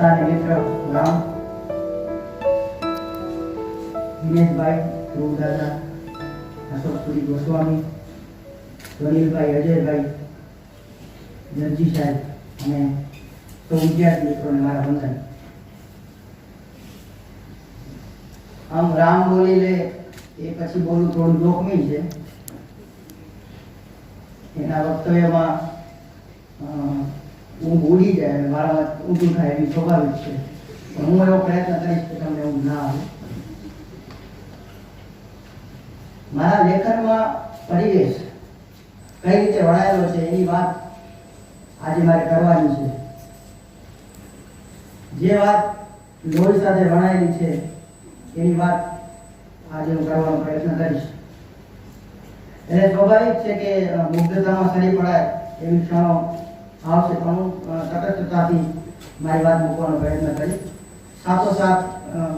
પોતાને મિત્ર રામ દિનેશભાઈ ધ્રુવદાદા અશોકપુરી ગોસ્વામી સુનિલભાઈ અજયભાઈ જરજી સાહેબ અને સૌ વિદ્યાર્થી મિત્રોને મારા વંદન. આમ રામ બોલી લે એ પછી બોલું થોડું જોખમી છે. એના વક્તવ્યમાં ઊંઘ ઉડી જાય અને મારા ઊંધું થાય એવી સ્વાભાવિક છે, પણ હું એવો પ્રયત્ન કરીશ કે તમને ઊંઘ ના આવે. મારા લેખનમાં પરિવેશ કઈ રીતે વણાયેલો છે એની વાત આજે મારે કરવાની છે. જે વાત લોહી સાથે વણાયેલી છે એની વાત આજે હું કરવાનો પ્રયત્ન કરીશ. એટલે સ્વાભાવિક છે કે મુગ્ધતામાં સરી પડાય એવી ક્ષણો આવશે, પણ હું તટસ્થતાથી મારી વાત મૂકવાનો પ્રયત્ન કરીશ. સાથોસાથ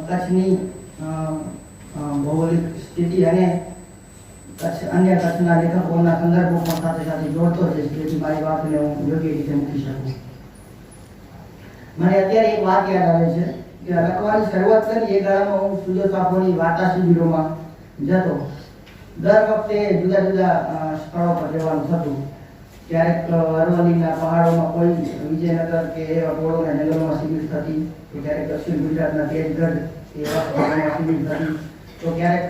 કચ્છની ભૌગોલિક સ્થિતિ અને અન્ય કચ્છના લેખકોના સંદર્ભો પણ સાથે સાથે જોડતો જઈશ, જેથી મારી વાતને હું યોગ્ય રીતે મૂકી શકું. મને અત્યારે એક વાત યાદ આવે છે કે લખવાની શરૂઆત કરી એ ગાળામાં હું સુજોતાપોની વાર્તા શિબિરોમાં જતો. દર વખતે જુદા જુદા સ્થળો પર જવાનું થતું. ક્યારેક અરવલ્લીના પહાડોમાં કોઈ વિજયનગર કે એવા પોળોના જંગલોમાં શિબિર થતી, તો ક્યારેક દક્ષિણ ગુજરાતના તેજગઢ એવા સ્થળોમાં શિબિર થતી, તો ક્યારેક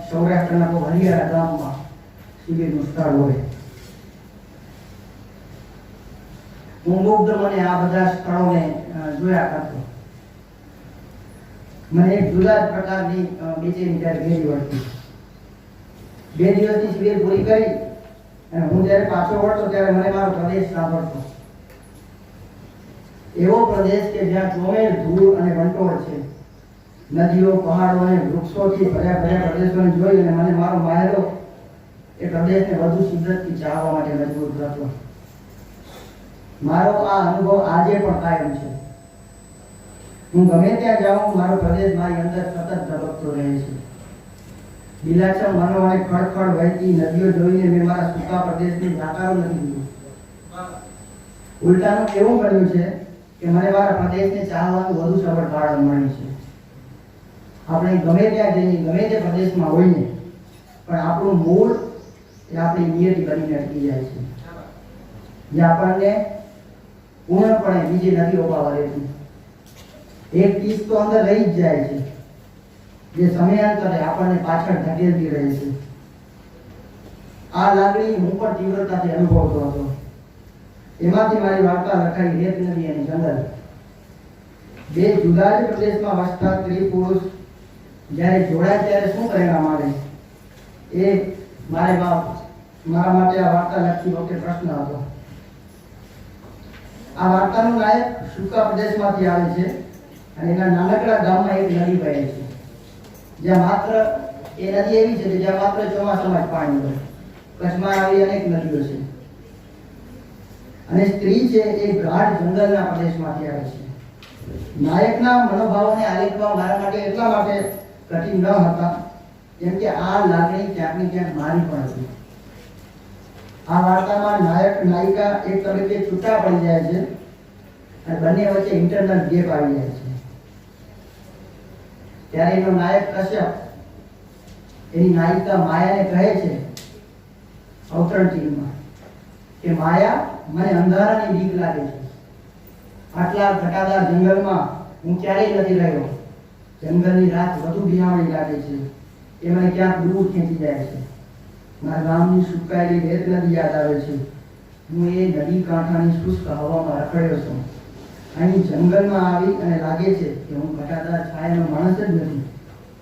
સૌરાષ્ટ્રના કોઈ હરિયાળા ગામમાં શિબિરનું સ્થળ હોય. હું મુગ્ધ મને આ બધા સ્થળોને જોયા કરતો. મને એક જુદા જ પ્રકારની બેચેની ત્યારે ઘેરી વળતી. 2 દિવસની શિબિર પૂરી કરી અને હું જ્યારે પાછો વળતો ત્યારે મને મારો પ્રદેશ સાંભળતો. એવો પ્રદેશ કે જ્યાં ચોમેર ધૂળ અને વંટોળ છે, નદીઓ, પહાડો અને વૃક્ષોથી ભર્યા ભર્યા પ્રદેશોને જોઈ અને મને મારો માહેરો એ પ્રદેશને વધુ શિદ્દતથી ચાહવા માટે મજબૂર કરતો. મારો આ અનુભવ આજે પણ કાયમ છે. હું ગમે ત્યાં જાઉં, મારો પ્રદેશ મારી અંદર સતત ધબકતો રહે છે. લીલાછમ વનો અને ખળખળ વહેતી નદીઓ જોઈને મેં મારા સૂકા પ્રદેશની નાકારો નથી દીધું. ઉલટાનું એવું બન્યું છે કે મને મારા પ્રદેશને ચાહવાનું વધુ સબળ કારણ મળ્યું છે. આપણે ગમે ત્યાં જઈએ, ગમે તે પ્રદેશમાં હોઈએ, પણ આપણું મૂળ એ આપણી નિયતિ બનીને અટકી જાય છે, જે આપણને પૂર્ણપણે બીજી નથી ઓપાવા દેતું. એક ટીસ તો અંદર રહી જ જાય છે, જે સમયાંતરે આપણને પાછળ ધકેલતી રહે છે. આ લાગણી હું પણ તીવ્રતાથી અનુભવતો હતો. એમાંથી મારી વાર્તા લખાઈ રેત નદી અને જંગલ. 2 જુદા જ પ્રદેશમાં વસતા સ્ત્રી પુરુષ જ્યારે જોડાય ત્યારે શું પરિણામ આવે, એ મારા માટે આ વાર્તા લખતી વખતે પ્રશ્ન હતો. આ વાર્તાનું નાયક સૂકા પ્રદેશમાંથી આવે છે અને એના નાનકડા ગામમાં એક નદી વહે છે, જ્યાં માત્ર એ નદી એવી છે કે જ્યાં માત્ર ચોમાસામાં જ પાણી હોય. કચ્છમાં આવી અનેક નદીઓ છે. અને સ્ત્રી છે એ ગાઢ જંગલના પ્રદેશમાંથી આવે છે. નાયકના મનોભાવોને આલેખવા મારા માટે એટલા માટે કઠિન ન હતા કેમ કે આ લાગણી ક્યાંક ને ક્યાંક મારી પણ હતી. આ વાર્તામાં નાયક નાયિકા એક તબક્કે છૂટા પડી જાય છે અને બંને વચ્ચે ઇન્ટરનલ ગેપ આવી જાય છે. ત્યારે એનો નાયક કશ્યપ એની નાયિકા માયાને કહે છે અવતરણ ચિહ્નમાં કે માયા, મને અંધારાની બીક લાગે છે. આટલા ઘટાદાર જંગલમાં હું ક્યારેય નથી રહ્યો. જંગલની રાત વધુ બિહામણી લાગે છે. એ મને ક્યાંક દૂર ખેંચી જાય છે. મારા ગામની સુકાયેલી રેત નદી યાદ આવે છે. હું એ નદી કાંઠાની શુષ્ક હવામાં રખડ્યો છું. અહીં જંગલમાં આવી અને લાગે છે કે હું ઘટાદાર છાયાનો માણસ જ નથી.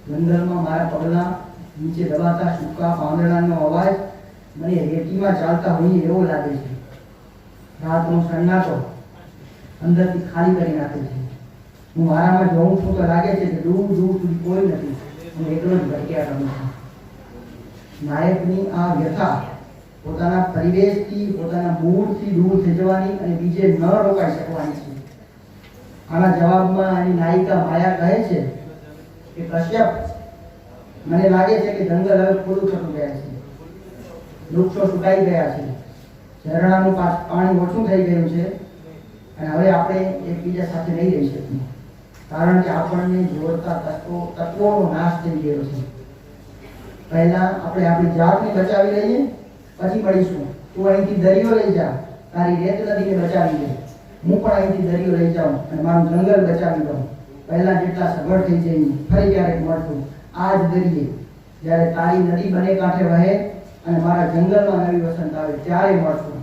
જંગલમાં મારા પગલા નીચે દબાતા સૂકા પાંદડાનો અવાજ મને રેતીમાં ચાલતા હોય એવો લાગે છે. રાતનો સન્નાટો અંદરથી ખાલી કરી નાખે છે. હું મારામાં જોઉં છું તો લાગે છે કે દૂર દૂર સુધી કોઈ નથી. હું એકલો જ ભટક્યા કરું છું. નાયકની આ વ્યથા પોતાના પરિવેશથી, પોતાના મૂળથી દૂર થઈ જવાની અને બીજે ન રોકાઈ શકવાની છે. આના જવાબમાં એની નાયિકા માયા કહે છે કે કશ્યપ, મને લાગે છે કે જંગલ હવે ખોટું થતું જાય છે. વૃક્ષો સુકાઈ ગયા છે. ઝરણાનું પાણી ઓછું થઈ ગયું છે અને હવે આપણે એકબીજા સાથે નહીં રહી શકીએ, કારણ કે આપણને જોડતા તત્વોનો નાશ થઈ ગયો છે. પહેલા આપણે આપણી જાતને બચાવી લઈએ, પછી મળીશું. તું અહીંથી દરિયો લઈ જા, તારી રેત નદીને બચાવી લે. હું પણ અહીંથી દરિયો લઈ જાઉં અને મારું જંગલ બચાવી લઉં. પહેલા જેટલા સગવડ થઈ જઈ, ફરી ક્યારેક મળતું. આ જ દરિયે જ્યારે તારી નદી બને કાંઠે વહે અને મારા જંગલમાં નવી વસંત આવે ત્યારે મળશું.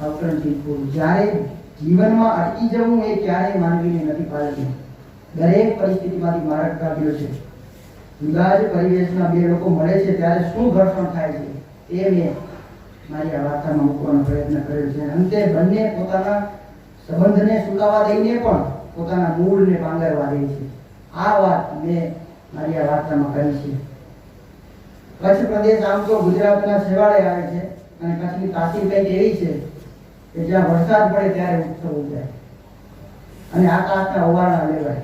અવતરણથી પૂર્વ જ્યારે જીવનમાં અટકી જવું એ ક્યારેય માનવીને નથી પાલતું. દરેક પરિસ્થિતિમાંથી માર્ગ કાઢ્યો છે. જુદા જ પરિવેશના બે લોકો મળે છે ત્યારે શું ઘર્ષણ થાય છે એ મેં મારી આ વાર્તામાં મૂકવાનો પ્રયત્ન કર્યો છે. અંતે બંને પોતાના સંબંધને સુકાવા દઈને પણ પોતાના મૂળને પાંગરવા દે છે. આ વાત મેં મારી આ વાર્તામાં કરી છે. કચ્છ પ્રદેશ આમ તો ગુજરાતના છેવાડે આવે છે અને કચ્છની તાસીર કંઈક એવી છે કે જ્યાં વરસાદ પડે ત્યારે ઉત્સવ ઉજાય અને આકાશના ઓવારણા લેવાય.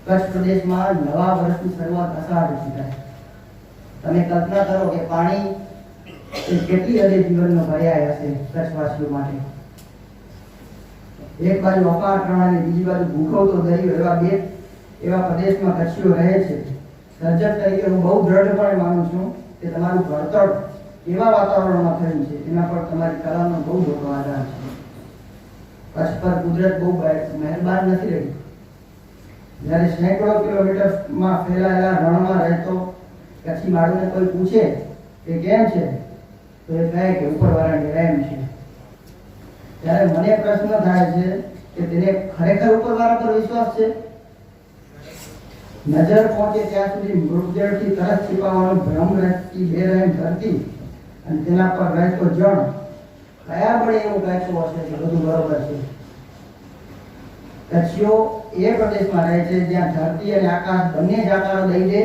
કચ્છ પ્રદેશમાં નવા વર્ષની શરૂઆત અષાઢથી થાય. તમે કલ્પના કરો કે પાણી એ કેટલી હદે જીવનનો પર્યાય હશે કચ્છવાસીઓ માટે. એક બાજુ અપાર પ્રમાણે, બીજી બાજુ ભૂખવતો દરિયો, એવા પ્રદેશમાં કચ્છીઓ રહે છે. સર્જક તરીકે હું બહુ દ્રઢપણે માનું છું કે તમારું ઘડતર એવા વાતાવરણમાં થયું છે એના પર તમારી કલાનો બહુ મોટો આધાર છે. કચ્છ પર કુદરત બહુ મહેરબાન નથી રહી. જ્યારે સેંકડો કિલોમીટરમાં ફેલાયેલા રણમાં રહેતો કચ્છી માળુને કોઈ પૂછે કે કેમ છે તો એ કહે કે ઉપરવાળાની રહેમ છે. ત્યારે મને પ્રશ્ન થાય છે કે તેને ખરેખર ઉપરવાળા પર વિશ્વાસ છે? નજર પહોંચે ત્યાં સુધી મૃતદેહથી તરસ છીપાવવાનો ભ્રમ રહેતી બેરહેમ ધરતી અને તેના પર રહેતો જણ કયા બળે એવું કહેતું હશે કે બધું બરોબર છે. કચ્છીઓ એ પ્રદેશમાં રહે છે જ્યાં ધરતી અને આકાશ બંને જ આકારો દઈ દે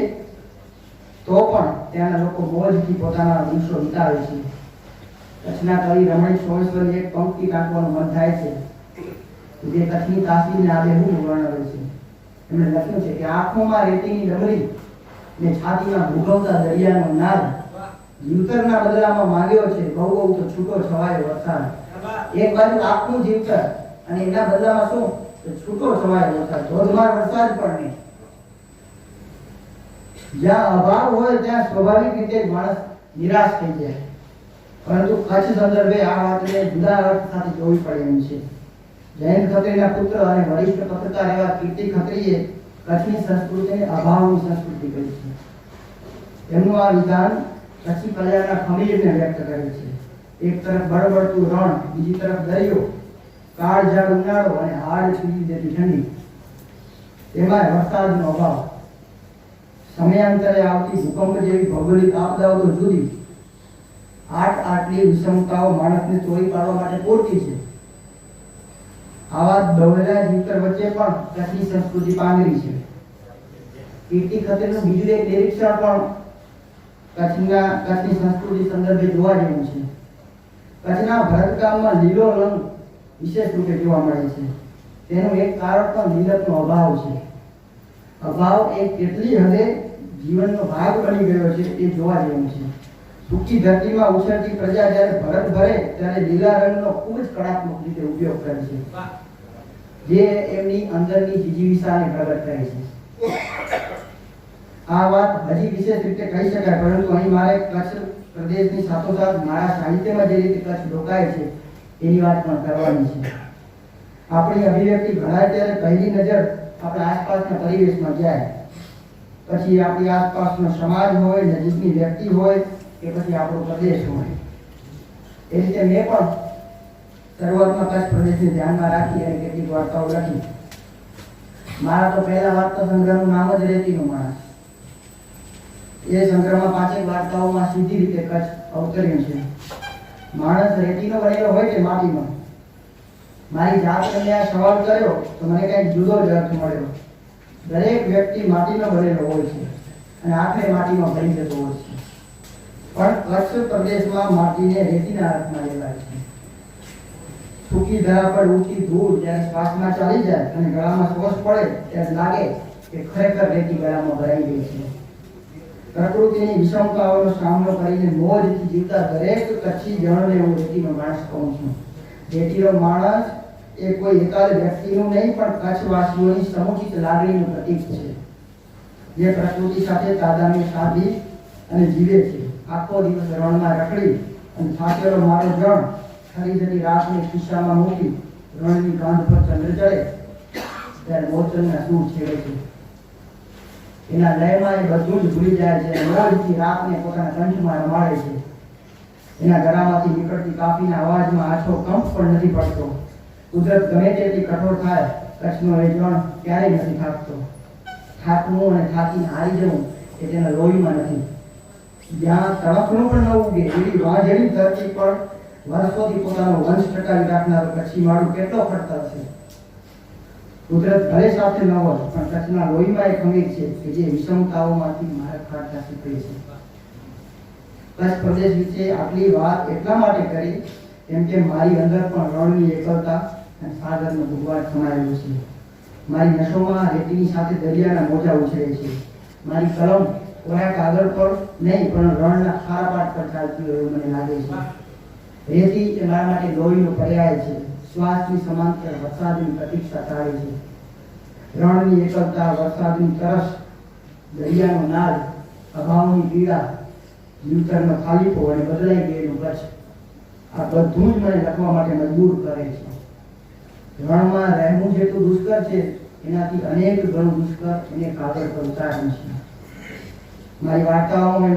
તો પણ ત્યાંના લોકો મોજથી પોતાના દિવસો વિતાવે છે. કચ્છના કવિ રમણીક સોમેશ્વરની એક પંક્તિ ટાંકવાનું મન થાય છે જે કચ્છની તાસીરને આબેહૂબ વર્ણવે છે. એમણે લખ્યું છે કે આંખોમાં રેતીની ડમરી ને છાતીમાં ભૂગવતા દરિયાનો નાદ જીવતરના બદલામાં માંગ્યો છે બહુ બહુ તો છૂટો છવાયો વરસાદ. એક બાજુ આખું જીવતર અને એના બદલામાં શું? છૂટો છવાયો વરસાદ, ધોધમાર વરસાદ પણ નહીં. જ્યાં અભાવ હોય ત્યાં સ્વાભાવિક રીતે માણસ નિરાશ થઈ જાય, પરંતુ કચ્છ સંદર્ભે આ વાતને જુદા અર્થ સાથે જોવી પડે એમ છે. જયંત ખત્રીના પુત્ર અને વરિષ્ઠ પત્રકાર એવા કીર્તિ ખત્રીએ કચ્છની સંસ્કૃતિને અભાવની સંસ્કૃતિ કહી છે. એમનું આ વિધાન કચ્છી કલ્યાણના ખમીરને વ્યક્ત કરે છે. એક તરફ બળબડતું રણ, બીજી તરફ દરિયો, કાળઝાળ ઉનાળો અને હાડ પીડી દેતી ઠંડી, તેમાં વરસાદનો અભાવ, સમયાંતરે આવતી ભૂકંપ જેવી ભૌગોલિક આપદાઓ તો જુદી, આટલી વિષમતાઓ માણસને તોડી પાડવા માટે પૂરતી છે. આવા દોડેલા જીવતર વચ્ચે પણ કચ્છની સંસ્કૃતિ પાંગરી છે. કીર્તિ ખત્રીનું બીજું એક નિરીક્ષણ પણ કચ્છની સંસ્કૃતિ સંદર્ભે જોવા જેવું છે. કચ્છના ભરતકામમાં લીલો રંગ વિશેષ રૂપે જોવા મળે છે. તેનું એક કારણ પણ લીલકનો અભાવ છે. અભાવ એ કેટલી હદે જીવનનો ભાગ બની ગયો છે એ જોવા જેવું છે. સૂકી ધરતીમાં ઉછળતી પ્રજા જ્યારે ભરત ભરે ત્યારે લીલા રંગનો ખૂબ જ કળાત્મક રીતે ઉપયોગ કરે છે, જે એમની અંદરની જીજીવિષાને પ્રગટ કરે છે. આ વાત હજી વિશેષ રીતે કહી શકાય, પરંતુ અહીં મારે કચ્છ પ્રદેશની સાથોસાથ મારા સાહિત્યમાં જે રીતે કચ્છ ઢોકાય છે એની વાત પણ કરવાની છે. આપણી અભિવ્યક્તિ ઘડાય ત્યારે પહેલી નજર આપણા આસપાસના પરિવેશમાં જાય, પછી આપણી આસપાસનો સમાજ હોય, નજીકની વ્યક્તિ હોય કે પછી આપણો પ્રદેશ હોય. એ રીતે મેં પણ શરૂઆતમાં કચ્છ પ્રદેશને ધ્યાનમાં રાખી અને કેટલીક વાર્તાઓ લખી. મારા તો પહેલા વાર્તા સંગ્રહનું નામ જ રેતીનો માણસ. એ સંગ્રહમાં 5 વાર્તાઓમાં સીધી રીતે કચ્છ અવતર્યું છે. માણસ રેતીનો બનેલો હોય કે માટીનો? મારી જાતને આ સવાલ કર્યો તો મને કંઈક જુદો જ અર્થ મળ્યો. દરેક વ્યક્તિ માટીનો બનેલો હોય છે અને આખરે માટીમાં ભરી જતો હોય છે, પણ કચ્છ પ્રદેશમાં માટીને રેતીના અર્થમાં લેવાય છે. સૂકી ધરા પર ઉડતી ધૂળ જ્યારે શ્વાસમાં ચાલી જાય અને ગળામાં શ્વાસ પડે ત્યારે લાગે કે ખરેખર રેતી ગળામાં ભરાઈ ગઈ છે. પ્રકૃતિની વિષમતાઓનો સામનો કરીને મોજથી જીવતા દરેક કચ્છી જણને હું રેતીનો માણસ કહું છું. રેતીનો માણસ એ કોઈ એકાદ વ્યક્તિનું નહીં પણ કચ્છવાસીઓની સમુચિત લાગણીનું પ્રતીક છે, જે પ્રકૃતિ સાથે તાદાત્મ્ય સાધી અને જીવે છે. આખો દિવસ રણમાં રખડી અને થાકેલો મારો જણ ખરી જતી રાતને ખિસ્સામાં મૂકી રણની કાંધ પર ચંદ્ર ચડે ત્યારે મોરચંદના સૂર છેડે છે. એના લયમાં એ બધું જ ભૂલી જાય છે. મોરથી રાતને પોતાના કંઠમાં રમાડે છે. એના ગળામાંથી નીકળતી કાફીના અવાજમાં આછો કંપ પણ નથી પડતો. કુદરત ગમે તેટલી કઠોર થાય, કચ્છનો એ જણ ક્યારેય નથી થાકતો. થાકવું અને થાકીને હારી જવું એ તેના લોહીમાં નથી. જ્યાં તણખનું પણ ન ઉગે એવી વાંઝેલી ધરતી પર વર્ષોથી પોતાનો વંશ ટકાવી રાખનારો કચ્છી માળું કેટલો ખડતર છે. કુદરત ભલે સાથે ન હોય પણ કચ્છના લોહીમાં એક ખમીર છે કે જે વિષમતાઓમાંથી માર્ગ કાઢતા શીખવે છે. કચ્છ પ્રદેશ વિશે આટલી વાત એટલા માટે કરી કેમ કે મારી અંદર પણ રણની એકલતા અને સાગરનો ભૂગવાટ સમાયેલો છે. મારી નસોમાં રેતીની સાથે દરિયાના મોજા ઉછળે છે. મારી કલમ કોયા કાગળ પર નહીં પણ રણના ખારા પાટ પર ચાલતી હોય એવું મને લાગે છે. રેતી એ મારા માટે લોહીનો પર્યાય છે. શ્વાસની સમાંતર વરસાદની પ્રતીક્ષા ચાલે છે. રણની એકલતા, વરસાદની તરસ, દરિયાનો નાદ, અભાવની પીડા, જીવતરનો ખાલીપો અને બદલાઈ ગયેલું કચ્છ, આ બધું જ મને લખવા માટે મજબૂર કરે છે. રણમાં રહેવું જેટલું દુષ્કર છે એનાથી અનેક ગણું દુષ્કર એને કાગળ પર ઉતાર્યું છે. મારી વાર્તાઓમાં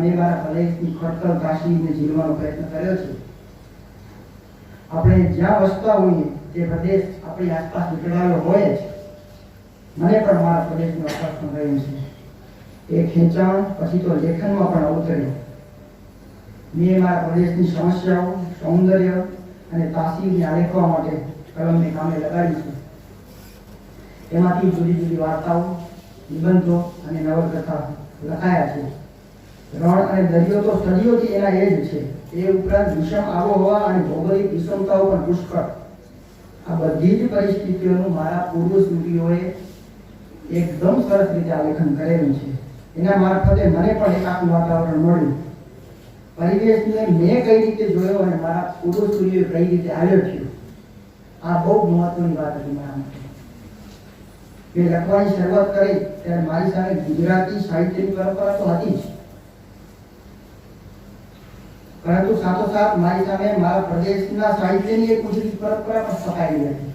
મેં મારા પ્રદેશની ખડતલ કાશીને જીવવાનો પ્રયત્ન કર્યો છે. આપણે જ્યાં વસતા હોઈએ તે પ્રદેશ આપણી આસપાસ નીકળાયેલો હોય જ. મને પણ મારા પ્રદેશનું આકર્ષણ રહ્યું છે. એ ખેંચાણ પછી તો લેખનમાં પણ અવતર્યું. મેં મારા પ્રદેશની સમસ્યાઓ, સૌંદર્ય અને તાસીરને આલેખવા માટે કલમને કામે લગાડી છે. એમાંથી જુદી જુદી વાર્તાઓ, નિબંધો અને નવલકથા લખાયા છે. રણ અને દરિયો તો સદીઓથી એના એ જ છે. એ ઉપરાંત વિષમ આબોહવા અને ભૌગોલિક વિષમતાઓ પણ પુષ્કળ. આ બધી જ પરિસ્થિતિઓનું મારા પૂર્વ સ્મૃતિઓએ એકદમ સરસ રીતે આલેખન કરેલું છે. એના મારફતે મને પણ એકાત્મ વાતાવરણ મળ્યું. પરિવેશને મેં કઈ રીતે જોયો અને મારા પૂર્વસૂરીઓએ કઈ રીતે આવ્યો થયો, આ બહુ મહત્વની વાત હતી મારા માટે. મેં લખવાની શરૂઆત કરી ત્યારે મારી સામે ગુજરાતી સાહિત્યની પરંપરા તો હતી જ, પરંતુ સાથોસાથ મારી સામે મારા પ્રદેશના સાહિત્યની એક ગુજરાતી પરંપરા પણ સ્થપાયેલી હતી.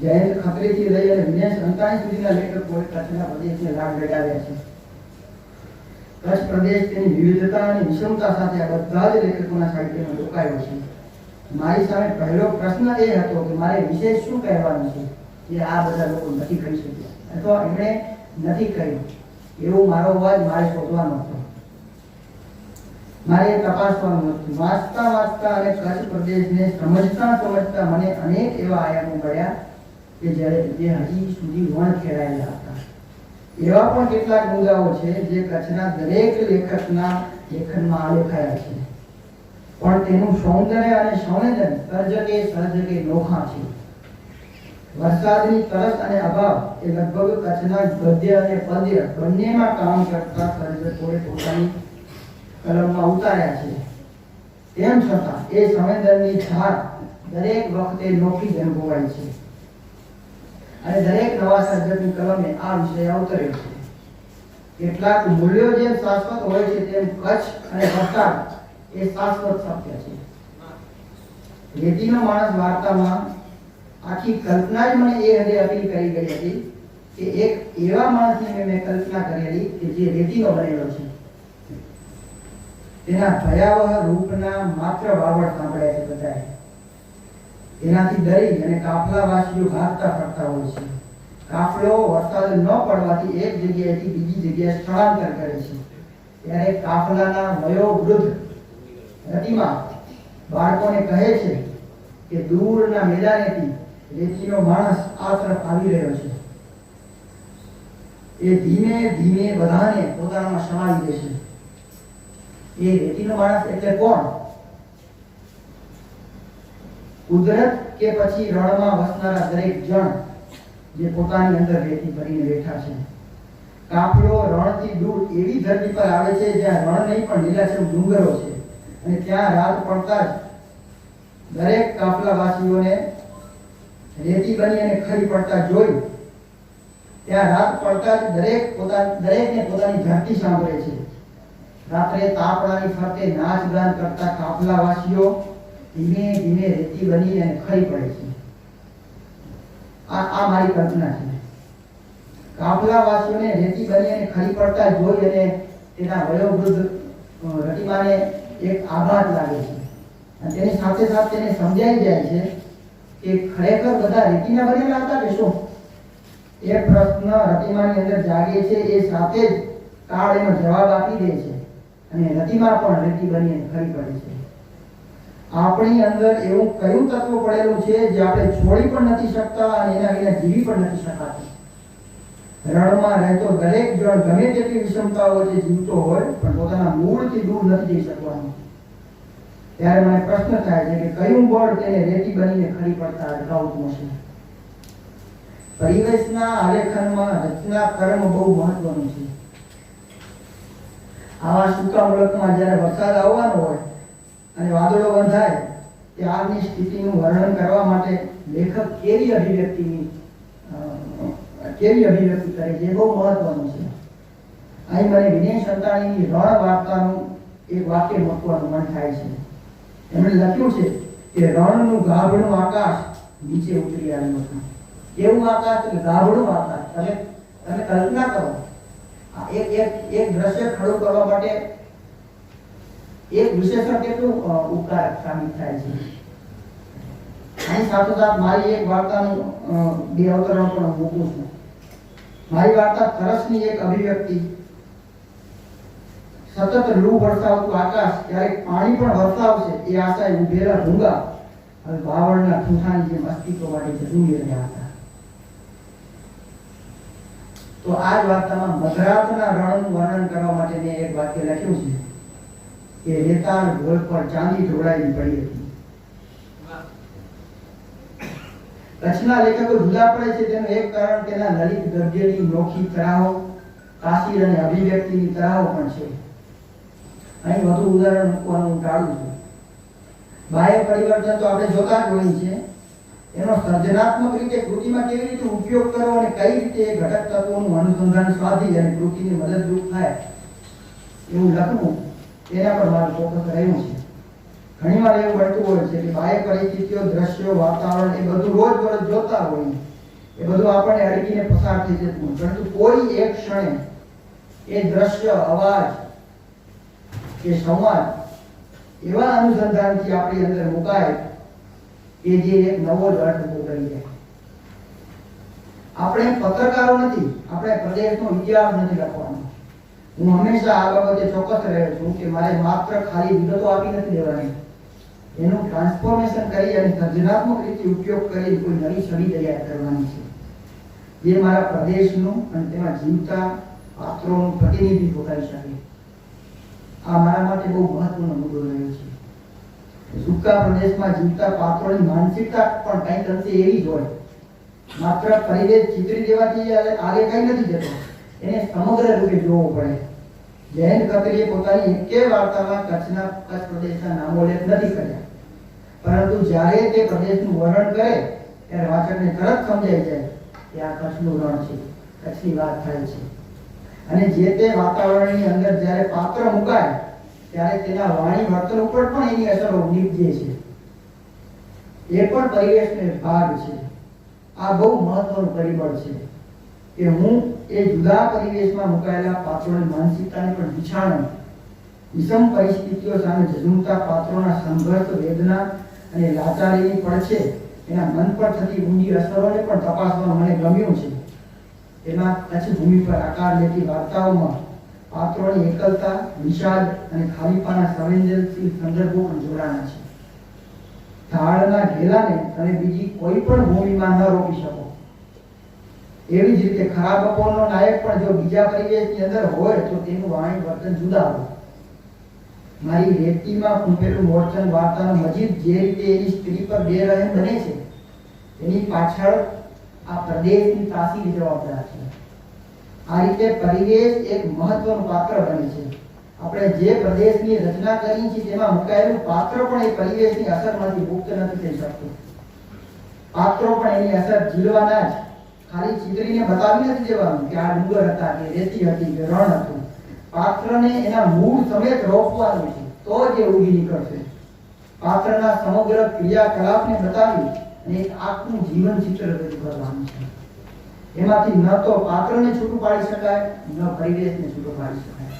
જયંત ખત્રીથી લઈ અને વિનેશ અંતાણી સુધીના લેખકોએ કચ્છના પ્રદેશને લાગ લગાવ્યા છે. કચ્છ પ્રદેશ તેની વિવિધતા અને વિષમતા સાથે આ બધા જ લેખકોના સાહિત્યમાં રોકાયો છે. મારી સામે પહેલો પ્રશ્ન એ હતો કે મારે વિશેષ શું કહેવાનું છે જે આ બધા લોકો નથી કહી શક્યા અથવા એમણે નથી કહ્યું. એવો મારો અવાજ મારે શોધવાનો હતો, મારે તપાસવાનું હતું. વાંચતા વાંચતા અને કચ્છ પ્રદેશને સમજતા મને અનેક એવા આયામો મળ્યા કે જે હજી સુધી વણ ખેડાયેલા હતા. એવા પણ કેટલાક મુદ્દાઓ છે જે કચ્છના દરેક લેખકના લેખનમાં આલેખાયા છે, પણ તેનું સૌંદર્ય અને સંવેદન સર્જકે નોખા છે. વરસાદની તરસ અને અભાવ એ લગભગ કચ્છના ગદ્ય અને પદ્ય બંનેમાં કામ કરતા સર્જકોએ પોતાની કલમમાં ઉતાર્યા છે. તેમ છતાં એ સંવેદનની ધાર દરેક વખતે નોખી જ અનુભવાય છે અને દરેક નવા સર્જકની કલમે આ વિષય અવતર્યો છે. કેટલાક મૂલ્યો જેમ શાશ્વત હોય છે તેમ કચ્છ અને વરસાદ એ શાશ્વત સત્ય છે. રેતીનો માણસ વાર્તામાં આખી કલ્પના જ મને એ હદે અપીલ કરી ગઈ હતી કે એક એવા માણસની મેં કલ્પના કરેલી કે જે રેતીનો બનેલો છે. તેના ભયાવહ રૂપના માત્ર વાવડ સાંભળ્યા છે બધાએ. એનાથી ડરી અને કાફલાવાસીઓ ભાગતા ફરતા હોય છે. કાફલો વરસાદ ન પડવાથી એક જગ્યાએથી બીજી જગ્યાએ સ્થળાંતર કરે છે. ત્યારે કાફલાના વયોવૃદ્ધ રતિમાં બાળકોને કહે છે કે દૂરના મેદાનેથી રેતીનો માણસ આ તરફ આવી રહ્યો છે. એ ધીમે ધીમે બધાને પોતાનામાં સમાવી દેશે. એ રેતીનો માણસ એટલે કોણ? કુદરત કે પછી રણમાં વસનારા દરેક જણ જે પોતાની અંદર રેતી ભરીને બેઠા છે. કાફલો રણથી દૂર એવી ધરતી પર આવે છે જ્યાં રણ નહીં પણ લીલાછમ ડુંગરો છે અને ત્યાં રાત પડતા જ દરેક કાફલાવાસીઓને રેતી બની અને ખરી પડતા જોઈ ત્યાં રાત પડતા જ દરેકને પોતાની ધરતી સાંભળે છે. રાત્રે તાપણાની ફરતે નાચ ગાન કરતા કાફલાવાસીઓ ધીમે ધીમે રેતી બની અને ખરી પડે છે. આ મારી કલ્પના છે. કાફલાવાસીઓને રેતી બની અને ખરી પડતા જોઈ અને તેના વયોવૃદ્ધ રતિમાને એક આઘાત લાગે છે અને તેની સાથે સાથે તેને સમજાઈ જાય છે કે ખરેખર બધા રેતીના બનેલા હતા કે શું? એ પ્રશ્ન રતિમાની અંદર જાગે છે. એ સાથે જ કાળ એનો જવાબ આપી દે છે અને રતિમા પણ રેતી બની અને ખરી પડે છે. આપણી અંદર એવું કયું તત્વ પડેલું છે જે આપણે છોડી પણ નથી શકતા અને એના વિના જીવી પણ નથી શકાતું? રણમાં રહેતો દરેક જળ ગમે તેટલી વિષમતાઓ વચ્ચે જીવતો હોય પણ પોતાના મૂળથી દૂર નથી જઈ શકવાનો. ત્યારે મને પ્રશ્ન થાય છે કે કયું બળ તેને રેતી બનીને ખરી પડતા અટકાવતું હશે? પરિવેશના આલેખનમાં રચના કર્મ બહુ મહત્વનું છે. આવા સૂકા મુલકમાં જ્યારે વરસાદ આવવાનો હોય અને વાદળો બંધાય ત્યારની સ્થિતિનું વર્ણન કરવા માટે લેખક કેવી અભિવ્યક્તિ કરે છે એ બહુ મહત્વનું છે. અહીં મને વિનય સંતાણીની રણ વાર્તાનું એક વાક્ય મૂકવાનું મન થાય છે. એમણે લખ્યું છે કે રણનું ગાભણું આકાશ નીચે ઉતરી આવ્યું હતું. કેવું આકાશ? ગાભણું આકાશ. તમે કલ્પના કરો, એક દ્રશ્ય ખડું કરવા માટે એક વિશેષણ કેટલું ઉપકારક સાબિત થાય છે. અહીં સાથોસાથ મારી એક વાર્તાનું બે અવતરણ પણ મૂકું છું. મારી વાર્તા તરસની એક અભિવ્યક્તિ. સતત લૂ વરસાવતું આકાશ ક્યારેક પાણી પણ વરસાવશે એ આશાએ ઉભેલા ભૂંગા હવે બાવળના ઠૂંઠાની જેમ અસ્તિત્વ માટે ઝૂમી રહ્યા હતા. તો આ જ વાર્તામાં મધરાતના રણનું વર્ણન કરવા માટે મેં એક વાક્ય લખ્યું છે કે રેતાળ ઢોલ પર ચાંદી ઢોળાયેલી પડી હતી. કચ્છના લેખકો જુદા પડે છે તેનું એક કારણ તેના લલિત ગદ્યની નોખી તરાહો, તાસીર અને અભિવ્યક્તિની તરાહો પણ છે. અહીં વધુ ઉદાહરણ મૂકવાનું ટાળું છું. બાહ્ય પરિવર્તન તો આપણે જોતા જ હોઈએ છીએ. એનો સર્જનાત્મક રીતે કૃતિમાં કેવી રીતે ઉપયોગ કરવો અને કઈ રીતે એ ઘટક તત્વોનું અનુસંધાન સાધી અને કૃતિને મદદરૂપ થાય એવું લખવું, તેના પર મારું ફોકસ રહ્યું છે. ઘણીવાર એવું બનતું હોય છે કે બાહ્ય પરિસ્થિતિઓ, દ્રશ્યો, વાતાવરણ એ બધું રોજ જોતા હોઈએ, એ બધું આપણને અડકીને પસાર થઈ જતું હોય, પરંતુ કોઈ એક ક્ષણે એ દ્રશ્ય, અવાજ કે સંવાદ એવા અનુસંધાનથી આપણી અંદર મુકાય કે જે એક નવો જ અર્થ ઉભો કરી જાય. આપણે પત્રકારો નથી, આપણે પ્રદેશનો ઇતિહાસ નથી લખવાનો. હું હંમેશા આ બાબતે ચોક્કસ રહ્યો છું કે મારે માત્ર ખાલી વિગતો આપી નથી દેવાની, એનું ટ્રાન્સફોર્મેશન કરી અને સર્જનાત્મક રીતે ઉપયોગ કરી કોઈ નવી છબી તૈયાર કરવાની છે જે મારા પ્રદેશનું અને તેમાં જીવતા પાત્રોનું પ્રતિનિધિત્વ કરી શકે. આ મારા માટે બહુ મહત્વનો મુદ્દો રહ્યો છે. સૂકા પ્રદેશમાં જીવતા પાત્રોની માનસિકતા પણ કંઈક અંશે એવી જ હોય. માત્ર પરિવેશ ચિત્રી દેવાથી આગે કઈ નથી જતો, એને સમગ્ર રૂપે જોવો પડે. જયંત ખત્રીએ પોતાની એકે વાર્તામાં કચ્છ પ્રદેશના નામોલ્લેખ નથી કર્યા, પરંતુ જ્યારે તે પ્રદેશનું વર્ણન કરે ત્યારે વાચકને તરત સમજાઈ જાય કે આ કચ્છનું રણ છે, કચ્છની વાત થાય છે. અને જે તે વાતાવરણની અંદર જ્યારે પાત્ર મુકાય ત્યારે તેના વાણી વર્તન ઉપર પણ એની અસરો નીપજે છે. એ પણ પરિવેશનો ભાગ છે. આ બહુ મહત્વનું પરિબળ છે કે હું એ જુદા પરિવેશમાં મુકાયેલા પાત્રોની માનસિકતાની પણ વિચારણા, વિષમ પરિસ્થિતિઓ સામે ઝઝૂમતા પાત્રોના સંઘર્ષ, વેદના અને લાચારીની પડછે એના મન પર થતી ઊંડી અસરોને પણ તપાસવાનું મને ગમ્યું છે. એમાં કચ્છ ભૂમિ પર આકાર લેતી વાર્તાઓમાં પાત્રોની એકલતા, વિષાદ અને ખાલીપાના સંવેદનશીલ સંદર્ભો પણ જોડાણા છે. ઢાળના ઘેલાને તમે બીજી કોઈ પણ ભૂમિમાં ન રોકી શકો. એવી જ રીતે ખરાબ બપોરનો નાયક પણ જો બીજા પરિવેશની અંદર હોય તો તેનું વાણી વર્તન જુદા હોય. મારી રેતીમાં ફૂંકેલું મોરચંદ વાર્તાનો મજીદ જે રીતે એની સ્ત્રી પર બેરહેમ બને છે એની પાછળ આ પ્રદેશની તાસીર જવાબદાર છે. આ રીતે પરિવેશ એક મહત્વનું પાત્ર બને છે. આપણે જે પ્રદેશની રચના કરી છે તેમાં મુકાયેલું પાત્ર પણ એ પરિવેશની અસરમાંથી મુક્ત નથી થઈ શકતું. પાત્રો પણ એની અસર ઝીલવાના જ, ખાલી ચિતરીને બતાવી નથી દેવાનું કે આ ડુંગર હતા કે રેતી હતી કે રણ હતું. પાત્રને એના મૂળ સમેત રોપવાનું છે, તો જ એ ઉગી નીકળશે. પાત્રના સમગ્ર ક્રિયાકલાપને બતાવી અને એક આખું જીવન ચિત્ર રજૂ કરવાનું છે. એમાંથી ન તો પાત્રને છૂટું પાડી શકાય, ન પરિવેશને છૂટું પાડી શકાય.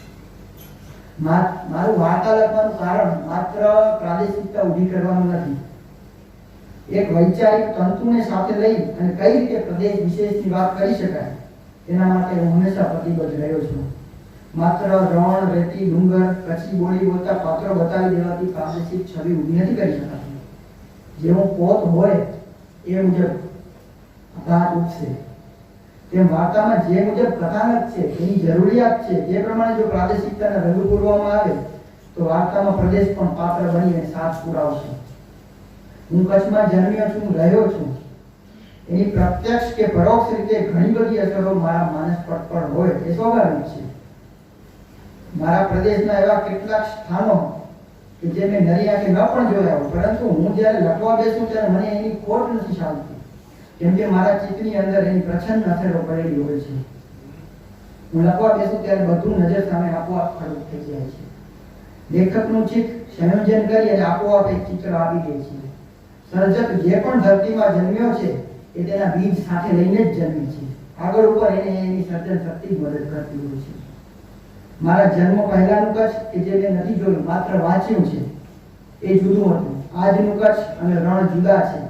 મારું વાર્તા લખવાનું કારણ માત્ર પ્રાદેશિકતા ઊભી કરવાનું નથી. એક વૈચારિક તંતુને સાથે લઈ અને કઈ રીતે પ્રદેશ વિશેષની વાત કરી શકાય તેના માટે હું હંમેશા પ્રતિબદ્ધ રહ્યો છું. માત્ર રણ, રેતી, ડુંગર, કચ્છી બોલી બોલતા પાત્રો બતાવી દેવાથી પ્રાદેશિક છબી ઊભી નથી કરી શકાતી. જેવું પોત હોય એ મુજબ ભાત ઉઠશે. તેમ વાર્તામાં જે મુજબ કથાનક છે, એની જરૂરિયાત છે, તે પ્રમાણે જો પ્રાદેશિકતાને રજૂ કરવામાં આવે તો વાર્તામાં પ્રદેશ પણ પાત્ર બની અને સાથ પુરાવશે. હું કચ્છમાં જન્મ્યો છું, રહ્યો છું. એની પ્રત્યક્ષ કે પરોક્ષ રીતે ઘણી બધી અસરો મારા માનસ પર હોય એ સ્વાભાવિક છે. મારા પ્રદેશના એવા કેટલાક સ્થાનો કે જે મેં નરી આંખે ન પણ જોયા હોય, પરંતુ હું જ્યારે લખવા બેસું ત્યારે મને એની ખોટ નથી સાલતી, કેમ કે મારા ચિત્તની અંદર એની પ્રચંડ અસરો પડેલી હોય છે. હું લખવા બેસું ત્યારે બધું નજર સામે આપોઆપ ખડું થઈ જાય છે. લેખકનું ચિત્ત સંયોજન કરી અને આપોઆપ એક ચિત્ર આપી દે છે. સર્જક જે પણ ધરતીમાં જન્મ્યો છે એ તેના બીજ સાથે લઈને જ જન્મે છે. આગળ ઉપર એને એની સર્જન શક્તિ મદદ કરતી હોય છે. મારા જન્મ પહેલાનું કચ્છ કે જે મેં નથી જોયું, માત્ર વાંચ્યું છે, એ જુદું હતું. આજનું કચ્છ અને રણ જુદા છે.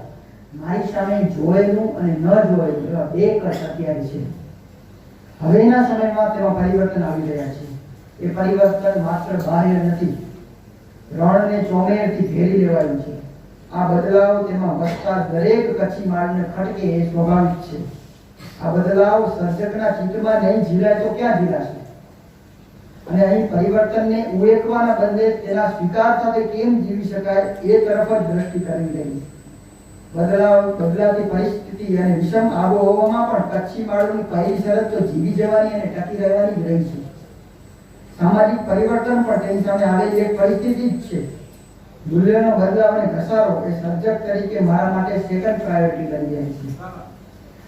મારી સામે જોયેલું અને ન જોયેલું એવા બે કચ્છ અત્યારે છે. હવેના સમયમાં તેમાં પરિવર્તન આવી રહ્યા છે. એ પરિવર્તન માત્ર બાહ્ય નથી, રણને ચોમેરથી ઘેરી લેવાયું છે. આ બદલાવ તેમાં વસતા દરેક કચ્છી માળને ખટકે એ સ્વાભાવિક છે. આ બદલાવ સર્જકના ચિત્તમાં નહીં ઝીલાય તો ક્યાં ઝીલાશે? અને અહીં પરિવર્તનને ઉએકવાના બદલે તેના સ્વીકાર સાથે કેમ જીવી શકાય એ તરફ જ દ્રષ્ટિ કરવી રહી. બદલાતી પરિસ્થિતિ અને વિષમ આબોહવામાં પણ કચ્છી માળોની પહેલી શરત તો જીવી જવાની અને ટકી રહેવાની જ રહી છે. સામાજિક પરિવર્તન પણ તેની સામે આવેલી એક પરિસ્થિતિ જ છે. મૂલ્યનો બદલાવ અને ઘસારો એ સર્જક તરીકે મારા માટે સેકન્ડ પ્રાયોરિટી બની જાય છે.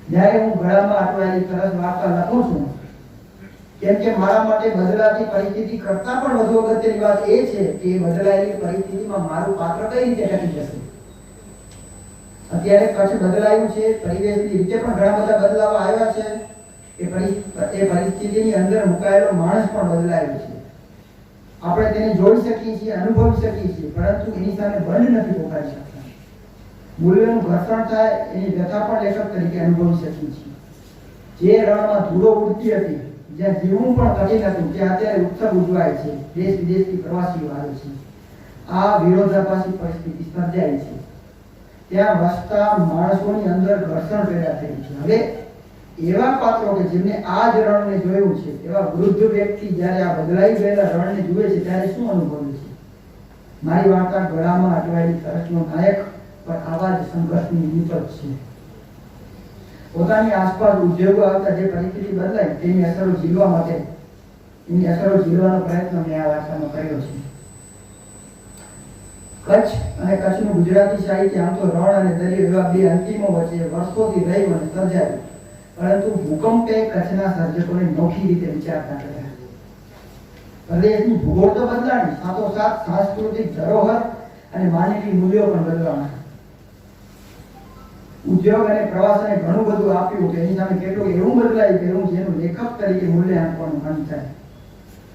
જ્યારે હું ગળામાં અટવાયેલી તરસ વાર્તા લખું છું, કેમ કે મારા માટે બદલાતી પરિસ્થિતિ કરતાં પણ વધુ અગત્યની વાત એ છે કે બદલાયેલી પરિસ્થિતિમાં મારું પાત્ર કઈ રીતે ટકી જશે. અત્યારે કચ્છ બદલાયું છે, પરિવેશની રીતે પણ ઘણા બધા બદલાવ આવ્યા છે. એ પરિસ્થિતિની અંદર મુકાયેલો માણસ પણ બદલાયો છે. આપણે તેને જોઈ શકીએ છીએ, અનુભવી શકીએ છીએ, પરંતુ એની સામે બંધ નથી પોકારી શકતા. મૂલ્યનું ઘર્ષણ થાય એની વ્યથા પણ લેખક તરીકે અનુભવી શકીએ છીએ. જે રણમાં ધૂળો ઉડતી હતી, જ્યાં જીવવું પણ કઠિન હતું, ત્યાં અત્યારે ઉત્સવ ઉજવાય છે. દેશ વિદેશથી પ્રવાસીઓ આવે છે. આ વિરોધાભાસી પરિસ્થિતિ સર્જાય છે. ત્યાં વસતા માણસોની અંદર ઘર્ષણ પેદા થયું છે. હવે એવા પાત્રો કે જેમને આ જ રણને જોયું છે, એવા વૃદ્ધ વ્યક્તિ જ્યારે આ બદલાઈ ગયેલા રણને જુએ છે ત્યારે શું અનુભવે છે? મારી વાર્તા ગળામાં અટવાયેલી તરસનો નાયક પણ આવા જ સંઘર્ષની નિપજ છે. પોતાની આસપાસ ઉદ્યોગો આવતા જે પરિસ્થિતિ બદલાય તેની અસરો ઝીલવા માટે એની અસરો ઝીલવાનો પ્રયત્ન મેં આ વાર્તામાં કર્યો છે. કચ્છ અને કચ્છનું ગુજરાતી સાહિત્ય આમ તો રણ અને દરિયો એવા બે અંતિમો વચ્ચે વર્ષોથી રહ્યું અને સર્જાયું, પરંતુ ભૂકંપે કચ્છના સર્જકોને નોખી રીતે વિચારતા કર્યા. પ્રદેશની ભૂગોળ તો બદલાણી, સાથોસાથ સાંસ્કૃતિક ધરોહર અને માનવી મૂલ્યો પણ બદલાણા. ઉદ્યોગ અને પ્રવાસને ઘણું બધું આપ્યું કે એની સામે કેટલું એવું બદલાયું કે હું જેનું લેખક તરીકે મૂલ્ય આપવાનું મન થાય.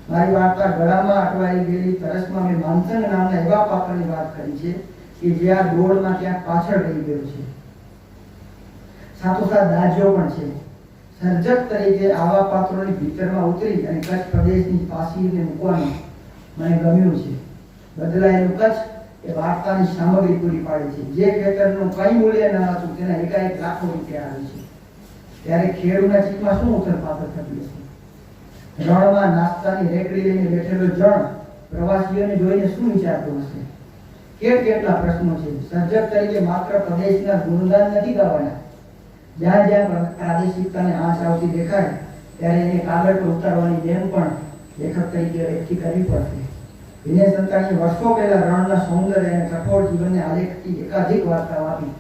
મારી વાર્તા ગળામાં અટવાઈ ગયેલી તરસમાં મેં માનસંગ નામના એવા પાત્રની વાત કરી છે કે જે આ દોડમાં ક્યાંક પાછળ રહી ગયો છે. સાથોસાથ દાજ્યો પણ છે. સર્જક તરીકે આવા પાત્રોની ભીતરમાં ઉતરી અને કચ્છ પ્રદેશની તાસીરને મૂકવાનું મને ગમ્યું છે. બદલાયેલું કચ્છ એ વાર્તાની સામગ્રી પૂરી પાડે છે. જે ખેતરનું કઈ મૂલ્ય ન હતું તેના એકાએક લાખો રૂપિયા આવે છે. ત્યારે ખેડૂતના ચિત્તમાં શું ઉથલપાથલ થતી હશે? રણમાં નાસ્તાની રેકડી લઈને બેઠેલો જણ પ્રવાસીઓને જોઈને શું વિચારતો હશે? કેટલા પ્રશ્નો છે. સર્જક તરીકે માત્ર પ્રદેશના ગુણગાન નથી ગાવાના. જ્યાં જ્યાં પ્રાદેશિકતાને આંચ આવતી દેખાય ત્યારે એને કાગળ પર ઉતારવાની જેમ પણ લેખક તરીકે એકઠી કરવી પડશે. વિનય સંતાણીએ વર્ષો પહેલા રણના સૌંદર્ય અને કઠોર જીવનને આલેખતી એકાધિક વાર્તાઓ આપી.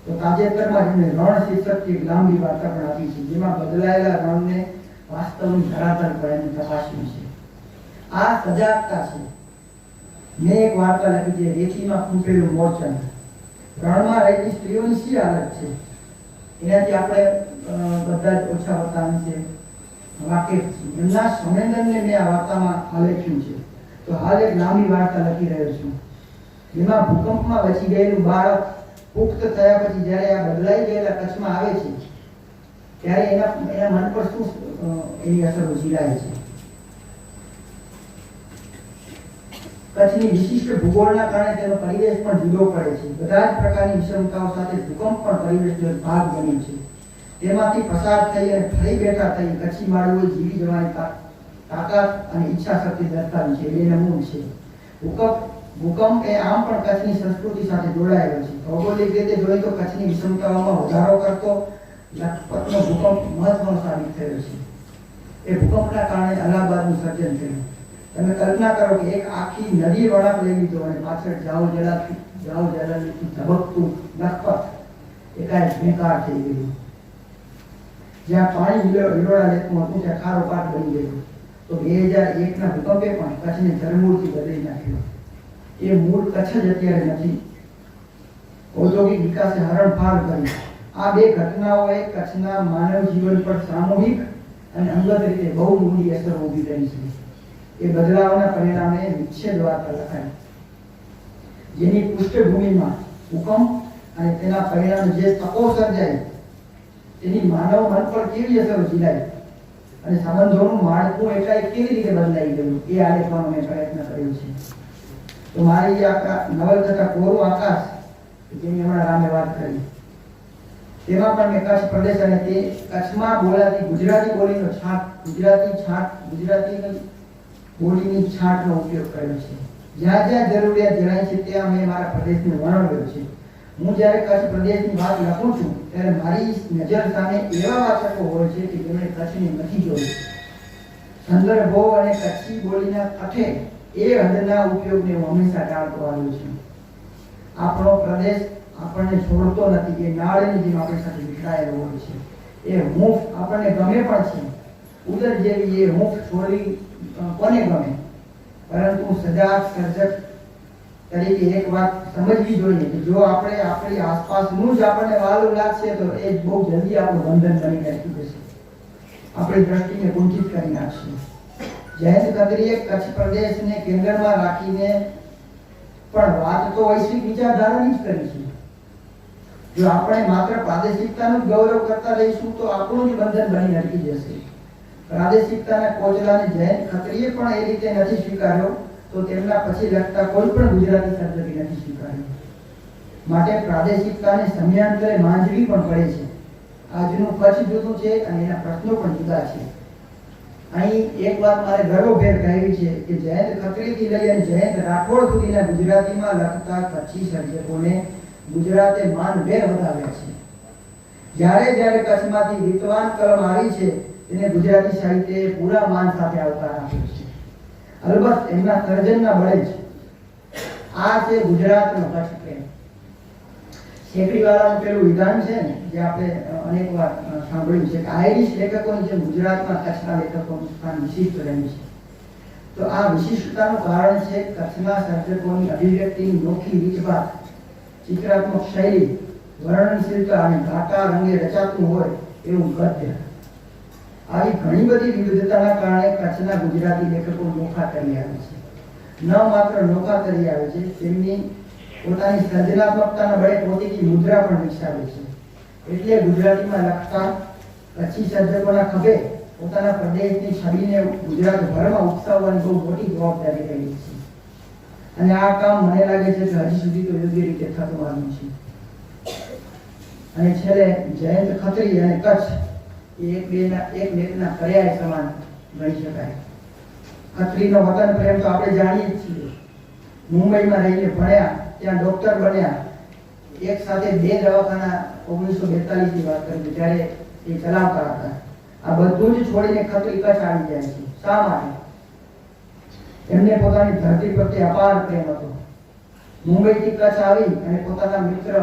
તો તાજેતરમાં જેમણે રણ શીર્ષકથી એક લાંબી વાર્તા પણ આપી છે, જેમાં બદલાયેલા રણને વાસ્તવની ધરાતલ પર એને તપાસ્યું છે. આ સજાગતા છે. મેં એક વાર્તા લખી છે, રેતીમાં ખૂંપેલું મોરચંદ. રણમાં રહેતી સ્ત્રીઓની શી હાલત છે એનાથી આપણે બધા જ ઓછા વત્તા અંશે વાકેફ છીએ. એમના સંવેદનને મેં આ વાર્તામાં આલેખ્યું છે. તો હાલ એક લાંબી વાર્તા લખી રહ્યો છું, જેમાં ભૂકંપમાં બચી ગયેલું બાળક પુખ્ત થયા પછી જ્યારે આ બદલાઈ ગયેલા કચ્છમાં આવે છે, ત્યારે એના મન પર શું એની અસરો ઝીલાય છે. કચ્છની વિશિષ્ટ ભૂગોળના કારણે તેનો પરિવેશ પણ જુદો પડે છે. બધા જ પ્રકારની વિષમતાઓ સાથે ભૂકંપ પણ પરિવેશનો એક ભાગ બને છે. તેમાંથી પસાર થઈ અને ફરી બેઠા થઈ કચ્છી માળુઓએ જીવી જવાની તાકાત અને ઈચ્છા શક્તિ દર્શાવી છે. એ નમૂન છે. ભૂકંપ એ આમ પણ કચ્છની સંસ્કૃતિ સાથે જોડાયેલો છે. ભૌગોલિક રીતે જોઈએ તો કચ્છની વિષમતાઓમાં વધારો કરતો લખપતનો ભૂકંપ મહત્વનો સાબિત થયો છે. એ ભૂકંપના કારણે અલ્હાબાદનું સર્જન થયું. તમે કલ્પના કરો કે એક આખી નદી વળાંક લઈ લીધો અને પાછળ જાઓ જલાલથી ધબકતું લખપત એકાએક બેકાર થઈ ગયું. જ્યાં પાણી વિલોડા લેતું હતું ત્યાં ખારો પાટ બની ગયો. તો 2001ના ભૂકંપે પણ કચ્છને જળમૂળથી બદલી નાખ્યો. એ મૂળ કચ્છ જ અત્યારે નથી. ઔદ્યોગિક વિકાસે હરણફાળ કરી. આ બે ઘટનાઓએ કચ્છના માનવ જીવન પર સામૂહિક અને અંગત રીતે બહુ ઊંડી અસર ઊભી કરી છે. એ બદલાવના પરિણામે વિચ્છેદ વાર્તા લખાઈ, જેની પૃષ્ઠભૂમિમાં ભૂકંપ અને તેના પરિણામે જે તકો સર્જાઈ તેની માનવ મન પર કેવી અસરો ઝીલાઈ અને સંબંધોનું માળખું એકાએક કેવી રીતે બદલાઈ ગયું એ આલેખવાનો મેં પ્રયત્ન કર્યો છે. તો મારી આ નવલકથા કોરું આકાશ, જેની હમણાં રામે વાત કરી, તેમાં પણ મેં કચ્છ પ્રદેશ અને તે કચ્છમાં બોલાતી ગુજરાતી બોલીનો ગુજરાતી બોલીની છાંટનો ઉપયોગ કર્યો છે. જ્યાં જ્યાં જરૂરિયાત જણાય છે ત્યાં મેં મારા પ્રદેશને વર્ણવ્યો છે. હું જ્યારે કચ્છ પ્રદેશની વાત લખું છું ત્યારે મારી નજર સામે એવા વાચકો હોય છે કે જેમણે કચ્છને નથી જોયું. સંદર્ભો અને કચ્છી બોલીના કઠે એ હદના ઉપયોગને હું હંમેશા ટાળતો આવ્યો છું. આપણો પ્રદેશ આપણને છોડતો નથી. એ નાળની જેમ આપણી સાથે વિખરાયેલો હોય છે. એ હૂંફ આપણને ગમે પણ છે. ઉદર જેવી એ હૂંફ છોડી કોને ગમે? પરંતુ સજાગ સર્જક તરીકે એક વાત સમજવી જોઈએ કે જો આપણે આપણી આસપાસનું જ આપણને વાલું લાગશે તો એ બહુ જલ્દી આપણું બંધન બની નાખી જશે, આપણી દ્રષ્ટિને કુંઠિત કરી નાખશે. જયંત ખત્રીએ કચ્છ પ્રદેશને કેન્દ્રમાં રાખીને પણ વાત તો વૈશ્વિક વિચારધારાની જ કરી છે. જો આપણે માત્ર પ્રાદેશિકતાનું જ ગૌરવ કરતા રહીશું તો આપણું જ બંધન બની અટકી જશે. પ્રાદેશિકતાના કોચલાને જયંત ખત્રીએ પણ એ રીતે નથી સ્વીકાર્યો તો તેમના પછી લખતા કોઈ પણ ગુજરાતી સર્જકે નથી સ્વીકાર્યો. માટે પ્રાદેશિકતાને સમયાંતરે માંજવી પણ પડે છે. આજનું કચ્છ જુદું છે અને એના પ્રશ્નો પણ જુદા છે. અહીં એક વાત મારે ગર્વભેર કહેવી છે કે જયંત ખત્રીથી લઈ અને જયંત રાઠોડ સુધીના ગુજરાતીમાં લખતા કચ્છી સર્જકોને ગુજરાતે માનભેર વધાવ્યા છે. જ્યારે કચ્છમાંથી વિદ્વાન કલમ આવી છે તેને ગુજરાતી સાહિત્યએ પૂરા માન સાથે આવકાર આપ્યો છે. અલબત્ત એમના સર્જનના બળે જ. આ છે ગુજરાતનો કચ્છ પ્રેમ. શેકડીવાળાનું પેલું વિધાન છે ને, જે આપણે અનેક વાર સાંભળ્યું છે કે આયરિશ લેખકોની જેમ ગુજરાતમાં કચ્છના લેખકોનું સ્થાન વિશિષ્ટ રહ્યું છે. તો આ વિશિષ્ટતાનું કારણ છે કચ્છના સર્જકોની અભિવ્યક્તિની નોખી રીતભાત, ચિત્રાત્મક શૈલી, વર્ણનશીલતા અને ઘાટા રંગે રચાતું હોય એવું ગદ્ય. આવી ઘણી બધી વિવિધતાના કારણે કચ્છના ગુજરાતી લેખકો નોખા તરી આવે છે. ન માત્ર નોખા તરી આવે છે, તેમની પોતાની સર્જનાત્મકતાના બળે પોતીકી મુદ્રા પણ વિકસાવે છે. એટલે ગુજરાતીમાં લખતા કચ્છી સર્જકોના ખભે પોતાના પ્રદેશની છબીને ગુજરાતભરમાં ઉપસાવવાની બહુ મોટી જવાબદારી રહેલી છે. અને આ કામ મને લાગે છે કે હજી સુધી તો યોગ્ય રીતે થતું આવ્યું છે. અને છેલ્લે જયંત ખત્રી અને કચ્છ એકમેકના પર્યાય સમાન ગણી શકાય. ખત્રીનો વતન પ્રેમ તો આપણે જાણીએ જ છીએ. મુંબઈમાં રહીને ભણ્યા, ત્યાં ડોક્ટર બન્યા, એક સાથે 2 દવાખાના 1942ની વાત કરી ત્યારે એ ચલાવતા હતા. આ બધું જ છોડીને ખત્રી કચ્છ આવી જાય છે. શા માટે? એમને પોતાની ધરતી પ્રત્યે અપાર પ્રેમ હતો. મુંબઈથી કચ્છ આવી અને પોતાના મિત્ર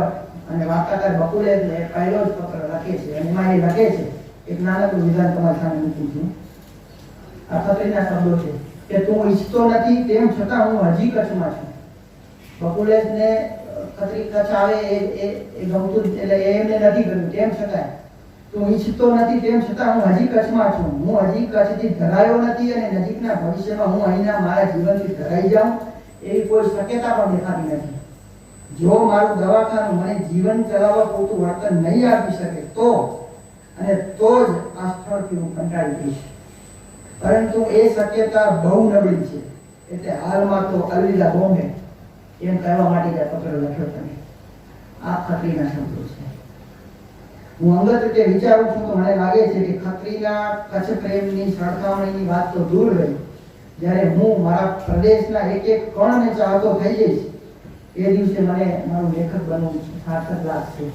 અને વાર્તાકાર બકુલેશને પહેલો જ પત્ર લખે છે અને એમાં એ લખે છે, એક નાનકડું વિધાન તમારી સામે મૂકું છું. આ ખત્રીના શબ્દો છે કે તું ઈચ્છતો નથી તેમ છતાં હું હજી કચ્છમાં છું. બકુલેશને ખત્રી કચ્છ આવે એ ગમતું એટલે એમને નથી ગમ્યું. તેમ છતાં તું ઈચ્છતો નથી તેમ છતાં હું હજી કચ્છમાં છું. હું હજી કચ્છથી ધરાયો નથી અને નજીકના ભવિષ્યમાં હું અહીંના મારા જીવનથી ધરાઈ જાઉં એવી કોઈ શક્યતા પણ દેખાતી નથી. જો મારું દવાખાનું મને જીવન ચલાવવા પૂરતું વળતર નહીં આપી શકે તો જ આ સ્થળથી હું કંટાળી જઈશ. પરંતુ એ શક્યતા બહુ નબળી છે. એટલે હાલમાં તો અલવિદા બોમ્બે એમ કહેવા માટે જ આ પત્ર લખ્યો તમે. આ ખત્રીના શબ્દો છે. હું અંગત રીતે વિચારું છું તો મને લાગે છે કે ખત્રીના કચ્છ પ્રેમની સરખામણીની વાત તો દૂર રહી. જ્યારે હું મારા પ્રદેશના એક એક કણને ચાહતો થઈ જઈશ એ દિવસે મને મારું લેખક બનવું સાર્થક લાગશે.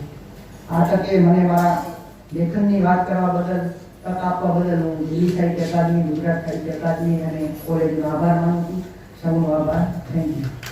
આ તકે મને મારા લેખનની વાત કરવા બદલ, તક આપવા બદલ હું દિલ્હી સાહિત્ય અકાદમી, ગુજરાત સાહિત્ય અકાદમી અને કોલેજનો આભાર માનું છું. સૌનો આભાર. Thank you.